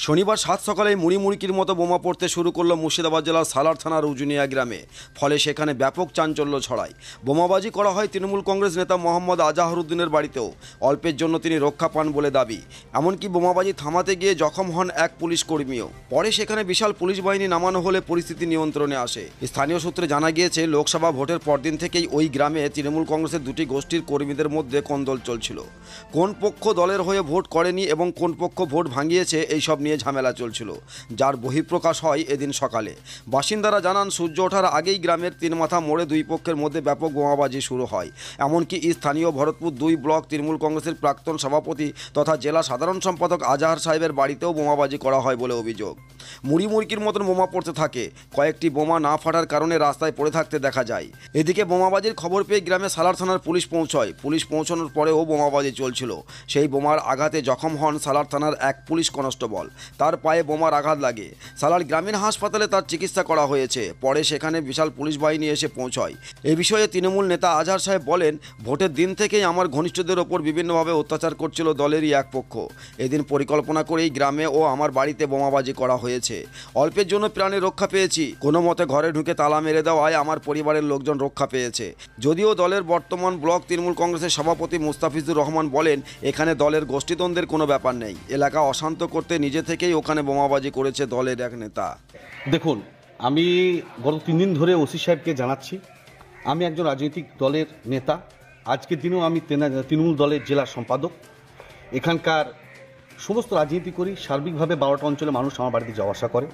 শনিবার সাত সকালে মুড়িমুড়কির মতো বোমা পড়তে শুরু করলো মুর্শিদাবাদ জেলার সালার থানার উজুনিয়া গ্রামে। ফলে সেখানে ব্যাপক চাঞ্চল্য ছড়ায়। বোমাবাজি করা হয় তৃণমূল কংগ্রেস নেতা মোহাম্মদ আজাহরউদ্দিনের বাড়িতেও। অল্পের জন্য তিনি রক্ষা পান বলে দাবি। এমনকি বোমাবাজি থামাতে গিয়ে জখম হন এক পুলিশ কর্মীও। পরে সেখানে বিশাল পুলিশ বাহিনী নামানো হলে পরিস্থিতি নিয়ন্ত্রণে আসে। স্থানীয় সূত্রে জানা গিয়েছে, লোকসভা ভোটের পরদিন থেকেই ওই গ্রামে তৃণমূল কংগ্রেসের দুটি গোষ্ঠীর কর্মীদের মধ্যে কোন্দল চলছিল। কোন পক্ষ দলের হয়ে ভোট করেনি এবং কোন পক্ষ ভোট ভাঙিয়েছে এইসব নিয়ে ঝামেলা চলছিল, যার বহিঃপ্রকাশ হয় এদিন সকালে। বাসিন্দারা জানান, সূর্য ওঠার আগেই গ্রামের তিনমাথা মোড়ে দুই পক্ষের মধ্যে ব্যাপক বোমাবাজি শুরু হয়। এমনকি স্থানীয় ভরতপুর 2 ব্লক তৃণমূল কংগ্রেসের প্রাক্তন সভাপতি তথা জেলা সাধারণ সম্পাদক আজাহার সাহেবের বাড়িতেও বোমাবাজি করা হয় বলে অভিযোগ। মুড়িমুড়কির মতন বোমা পড়তে থাকে। কয়েকটি বোমা না ফাটার কারণে রাস্তায় পড়ে থাকতে দেখা যায়। এদিকে বোমাবাজির খবর পেয়ে গ্রামে সালার থানার পুলিশ পৌঁছয়। পুলিশ পৌঁছানোর পরেও বোমাবাজি চলছিল। সেই বোমার আঘাতে জখম হন সালার থানার এক পুলিশ কনস্টেবল। তার পায়ে বোমার আঘাত লাগে। সালার গ্রামীণ হাসপাতালে তার চিকিৎসা করা হয়েছে। পরে সেখানে বিশাল পুলিশ বাহিনী এসে পৌঁছয়। এ বিষয়ে তৃণমূল নেতা আজহার সাহেব বলেন, ভোটের দিন থেকেই আমার ঘনিষ্ঠদের ওপর বিভিন্নভাবে অত্যাচার করছিল দলেরই এক পক্ষ। এদিন পরিকল্পনা করেই গ্রামে ও আমার বাড়িতে বোমাবাজি করা হয়েছে। অল্পের জন্য প্রাণে রক্ষা পেয়েছি। কোনো মতে ঘরে ঢুকে তালা মেরে দেওয়ায় আমার পরিবারের লোকজন রক্ষা পেয়েছে। যদিও দলের বর্তমান ব্লক তৃণমূল কংগ্রেসের সভাপতি মুস্তাফিজুর রহমান বলেন, এখানে দলের গোষ্ঠীদ্বন্দ্বের কোনো ব্যাপার নেই। এলাকা অশান্ত করতে নিজে থেকেই ওখানে বোমাবাজি করেছে দলের এক নেতা। দেখুন, আমি গত 3 দিন ধরে ওসি সাহেবকে জানাচ্ছি, আমি একজন রাজনৈতিক দলের নেতা। আজকের দিনেও আমি তৃণমূল দলের জেলা সম্পাদক। এখানকার সমস্ত রাজনীতি করি। সার্বিকভাবে 12টা অঞ্চলে মানুষ আমার বাড়িতে যাওয়া আসা করে।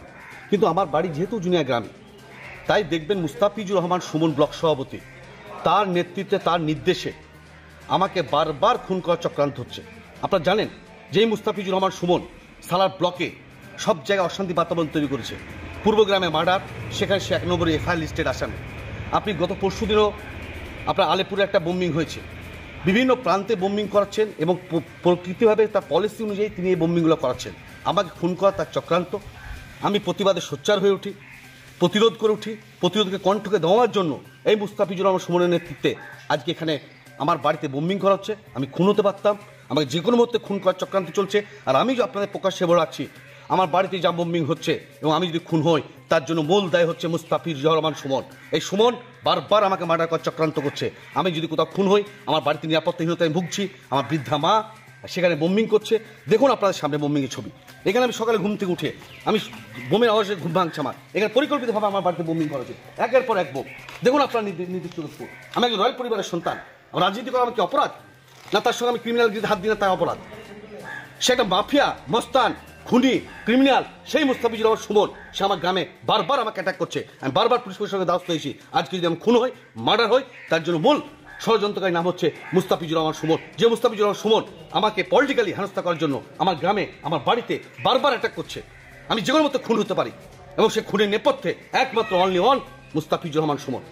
কিন্তু আমার বাড়ি যেহেতু জুনিয়া গ্রামে, তাই দেখবেন মুস্তাফিজুর রহমান সুমন ব্লক সভাপতি, তার নেতৃত্বে, তার নির্দেশে আমাকে বারবার খুন করার চক্রান্ত হচ্ছে। আপনারা জানেন যে মুস্তাফিজুর রহমান সুমন সালার ব্লকে সব জায়গায় অশান্তি বাতাবরণ তৈরি করেছে। পূর্ব গ্রামে মার্ডার, সেখানে সে 1 নম্বরে এফআইআর লিস্টেড আসামি। আপনি গত পরশু দিনও আপনার আলেপুরে একটা বোম্বিং হয়েছে। বিভিন্ন প্রান্তে বোম্বিং করাচ্ছেন এবং প্রকৃতিভাবে তার পলিসি অনুযায়ী তিনি এই বোম্বিংগুলো করাচ্ছেন। আমাকে খুন করা তার চক্রান্ত। আমি প্রতিবাদে সোচ্চার হয়ে উঠি, প্রতিরোধ করে উঠি। প্রতিরোধকে কণ্ঠকে দেওয়ার জন্য এই মুস্তাফিজুর রহমান সুমনের নেতৃত্বে আজকে এখানে আমার বাড়িতে বোম্বিং করা হচ্ছে। আমি খুন হতে পারতাম, আমাকে যে কোনো মুহূর্তে খুন করার চক্রান্ত চলছে। আর আমি আপনাদের প্রকাশ্যে বলে রাখছি, আমার বাড়িতে যা বোম্বিং হচ্ছে এবং আমি যদি খুন হই, তার জন্য মূল দায় হচ্ছে মুস্তাফিজুর রহমান সুমন। এই সুমন বারবার আমাকে মার্ডার করার চক্রান্ত করছে। আমি যদি কোথাও খুন হই, আমার বাড়িতে নিরাপত্তাহীনতায় ভুগছি। আমার বৃদ্ধা মা সেখানে বোম্বিং করছে। দেখুন আপনাদের সামনে বোম্বিংয়ের ছবি। এখানে আমি সকালে ঘুম থেকে উঠে আমি বোমের আওয়াজে ঘুম ভাঙছে আমার। এখানে পরিকল্পিতভাবে আমার বাড়িতে বোম্বিং করা হচ্ছে, একের পর এক বোম। দেখুন আপনার নির্দিষ্ট তথ্য। আমি একজন রয়্যাল পরিবারের সন্তান। আমার রাজনীতি করা আমাকে অপরাধ না? তার সঙ্গে আমি ক্রিমিনালগিরিতে হাত দিই না, তাই অপরাধ? সে একটা মাফিয়া, মস্তান, খুনি, ক্রিমিনাল। সেই মুস্তাফিজুর রহমান সুমন সে আমার গ্রামে বারবার আমাকে অ্যাটাক করছে। আমি বারবার পুলিশ প্রশাসনের দ্বারস্থ হয়েছি। আজকে যদি আমি খুন হই, মার্ডার হই, তার জন্য মূল ষড়যন্ত্রকারী নাম হচ্ছে মুস্তাফিজুর রহমান সুমন। যে মুস্তাফিজুর রহমান সুমন আমাকে পলিটিক্যালি হেনস্থা করার জন্য আমার গ্রামে, আমার বাড়িতে বারবার অ্যাটাক করছে। আমি যে কোনো মতো খুন হতে পারি এবং সে খুনের নেপথ্যে একমাত্র অনলি ওয়ান মুস্তাফিজুর রহমান সুমন।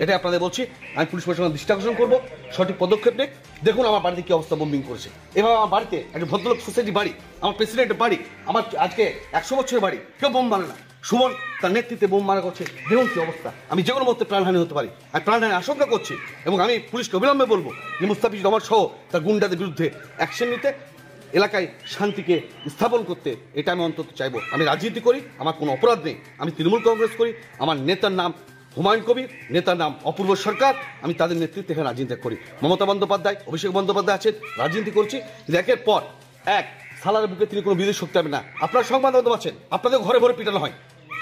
এটাই আপনাদের বলছি। আমি পুলিশ প্রশাসনের দৃষ্টি আকর্ষণ করবো, সঠিক পদক্ষেপ নেই। দেখুন আমার বাড়িতে কি অবস্থা বোম্বিং করেছে। এভাবে আমার বাড়িতে একটা ভদ্রলোক সোসাইটি বাড়ি, আমার প্রেসিডেন্টের বাড়ি, আমার আজকে 100 বছরের বাড়ি, কেউ বোম মারে না। সুমন তার নেতৃত্বে বোম মারা করছে। দেখুন কি অবস্থা। আমি যে কোনো মধ্যে প্রাণহানি হতে পারি, আমি প্রাণহানি আশঙ্কা করছি এবং আমি পুলিশকে অবিলম্বে বলবো যে মুস্তাফিজুর রহমান সহ তার গুন্ডাদের বিরুদ্ধে অ্যাকশন নিতে, এলাকায় শান্তিকে স্থাপন করতে। এটা আমি অন্তত চাইবো। আমি রাজনীতি করি, আমার কোনো অপরাধ নেই। আমি তৃণমূল কংগ্রেস করি। আমার নেতার নাম হুমায়ুন কবির, নেতার নাম অপূর্ব সরকার। আমি তাদের নেতৃত্বে এখানে রাজনীতি করি। মমতা বন্দ্যোপাধ্যায়, অভিষেক বন্দ্যোপাধ্যায় আছেন, রাজনীতি করছি। একের পর এক সালার বুকে তিনি কোনো বিদেশ শক্তি পাবেন না। আপনারা সংবাদ মাধ্যম আছেন, আপনাদের ঘরে ঘরে পিটানো হয়,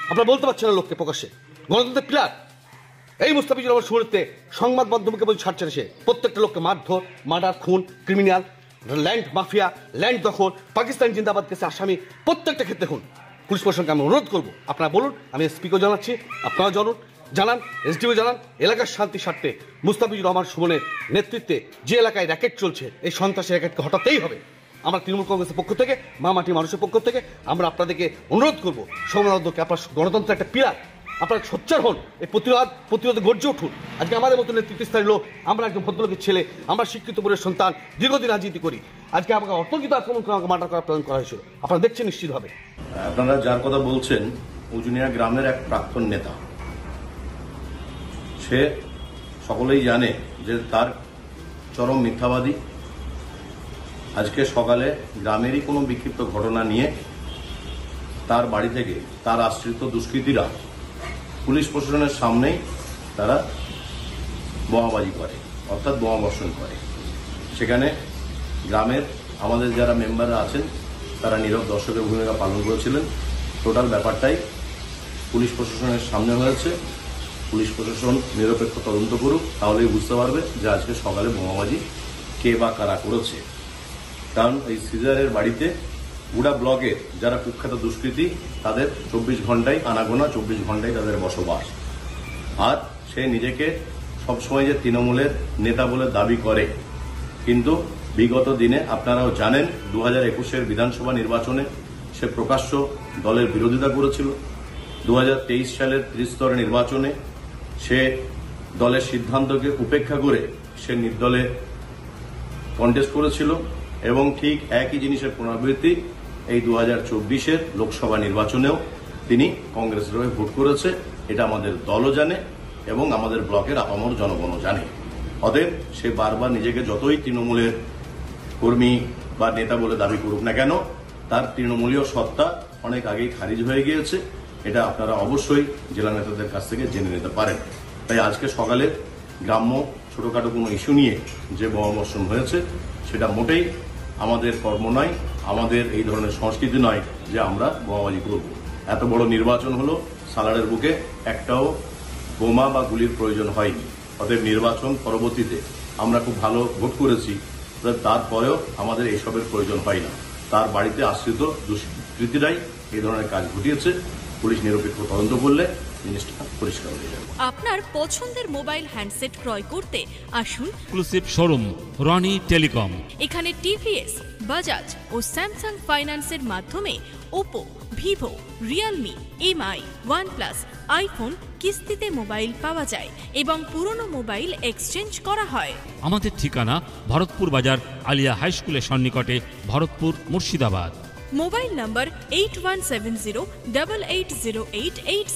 আপনারা বলতে পারছেন না লোককে প্রকাশ্যে। গণতন্ত্রের পিলার এই মুস্তাফিজুর রহমান সুমনতে সংবাদ মাধ্যমকে বলছে ছাড়ছে না। সে প্রত্যেকটা লোককে মারধর, মার্ডার, খুন, ক্রিমিনাল, ল্যান্ড মাফিয়া, ল্যান্ড দখল, পাকিস্তান জিন্দাবাদ কেসে আসামি, প্রত্যেকটা ক্ষেত্রে খুন। পুলিশ প্রশাসনকে আমি অনুরোধ করবো, আপনারা বলুন। আমি এসপিকেও জানাচ্ছি, আপনারা জানান, এসডিও জানান। এলাকার শান্তি স্বার্থে মুস্তাফিজুর রহমান সুমনের নেতৃত্বে যে এলাকায় র্যাকেট চলছে, এই সন্ত্রাসী র্যাকেটকে হটাতেই হবে। আমরা তৃণমূল কংগ্রেসের পক্ষ থেকে, মামাটি মানুষের পক্ষ থেকে আমরা আপনাদেরকে অনুরোধ করবো, সংবাদকে আপনার গণতন্ত্রের একটা পিলার, আপনারা সোচ্চার হন, এই প্রতিরোধে গর্জে উঠুন। আজকে আমাদের মতো নেতৃত্বস্থানীয় লোক, আমরা একজন ভদ্রলোকের ছেলে, আমরা শিক্ষিত পরিবারের সন্তান, দীর্ঘদিন রাজনীতি করি। আজকে আমাকে অতর্কিত আক্রমণ করে আমাকে মার্ডার করার প্ল্যান করা হয়েছিল। আপনারা দেখছেন নিশ্চিতভাবে। আপনারা যার কথা বলছেন উজুনিয়া গ্রামের এক প্রাক্তন নেতা। সে সকলেই জানে যে তার চরম মিথ্যাবাদী। আজকে সকালে গ্রামেরই কোনো বিক্ষিপ্ত ঘটনা নিয়ে তার বাড়ি থেকে তার আশ্রিত দুষ্কৃতীরা পুলিশ প্রশাসনের সামনেই তারা বোমাবাজি করে, অর্থাৎ বোমা বর্ষণ করে। সেখানে গ্রামের আমাদের যারা মেম্বাররা আছেন তারা নীরব দর্শকের ভূমিকা পালন করেছিলেন। টোটাল ব্যাপারটাই পুলিশ প্রশাসনের সামনে হয়েছে। পুলিশ প্রশাসন নিরপেক্ষ তদন্ত করুক, তাহলেই বুঝতে পারবে যে আজকে সকালে বোমাবাজি কে বা কারা করেছে। কারণ এই সিজারের বাড়িতে গুড়া ব্লকের যারা কুখ্যাত দুষ্কৃতী তাদের 24 ঘন্টায় আনাগোনা 24 ঘন্টায় তাদের বসবাস। আর সে নিজেকে সবসময় যে তৃণমূলের নেতা বলে দাবি করে, কিন্তু বিগত দিনে আপনারাও জানেন 2021-এর বিধানসভা নির্বাচনে সে প্রকাশ্য দলের বিরোধিতা করেছিল। 2023 সালের ত্রিস্তর নির্বাচনে সে দলের সিদ্ধান্তকে উপেক্ষা করে সে নির্দলে কন্টেস্ট করেছিল এবং ঠিক একই জিনিসের পুনরাবৃত্তি এই 2024-এর লোকসভা নির্বাচনেও তিনি কংগ্রেসের হয়ে ভোট করেছে। এটা আমাদের দলও জানে এবং আমাদের ব্লকের আপামর জনগণও জানে। অতএব সে বারবার নিজেকে যতই তৃণমূলের কর্মী বা নেতা বলে দাবি করুক না কেন, তার তৃণমূলীয় সত্তা অনেক আগেই খারিজ হয়ে গিয়েছে। এটা আপনারা অবশ্যই জেলা নেতাদের কাছ থেকে জেনে নিতে পারেন। তাই আজকে সকালে গ্রাম্য ছোটখাটো কোনো ইস্যু নিয়ে যে বোমাবর্ষণ হয়েছে সেটা মোটেই আমাদের কর্ম নয়, আমাদের এই ধরনের সংস্কৃতি নয় যে আমরা বোমাবাজি করব। এত বড় নির্বাচন হলো, সালারের বুকে একটাও বোমা বা গুলির প্রয়োজন হয়নি। অতএব নির্বাচন পরবর্তীতে আমরা খুব ভালো ভোট করেছি, তারপরেও আমাদের এইসবের প্রয়োজন হয় না। তার বাড়িতে আশ্রিত দুষ্কৃতীরাই এই ধরনের কাজ ঘটিয়েছে। পুলিশ নিরপেক্ষ তদন্ত করলে জিনিসটা পরিষ্কার হয়ে যাবে। আপনার পছন্দের মোবাইল হ্যান্ডসেট ক্রয় করতে আসুন এক্সক্লুসিভ শোরুম রনি টেলিকম। এখানে টিভিএস, বাজাজ ও স্যামসাং ফাইন্যান্সের মাধ্যমে Oppo, Vivo, Realme, MI, OnePlus, iPhone কিস্তিতে মোবাইল পাওয়া যায় এবং পুরনো মোবাইল এক্সচেঞ্জ করা হয়। আমাদের ঠিকানা ভরতপুর বাজার আলিয়া হাই স্কুলের সন্নিকটে, ভরতপুর, মুর্শিদাবাদ। মোবাইল নম্বর 8170880880।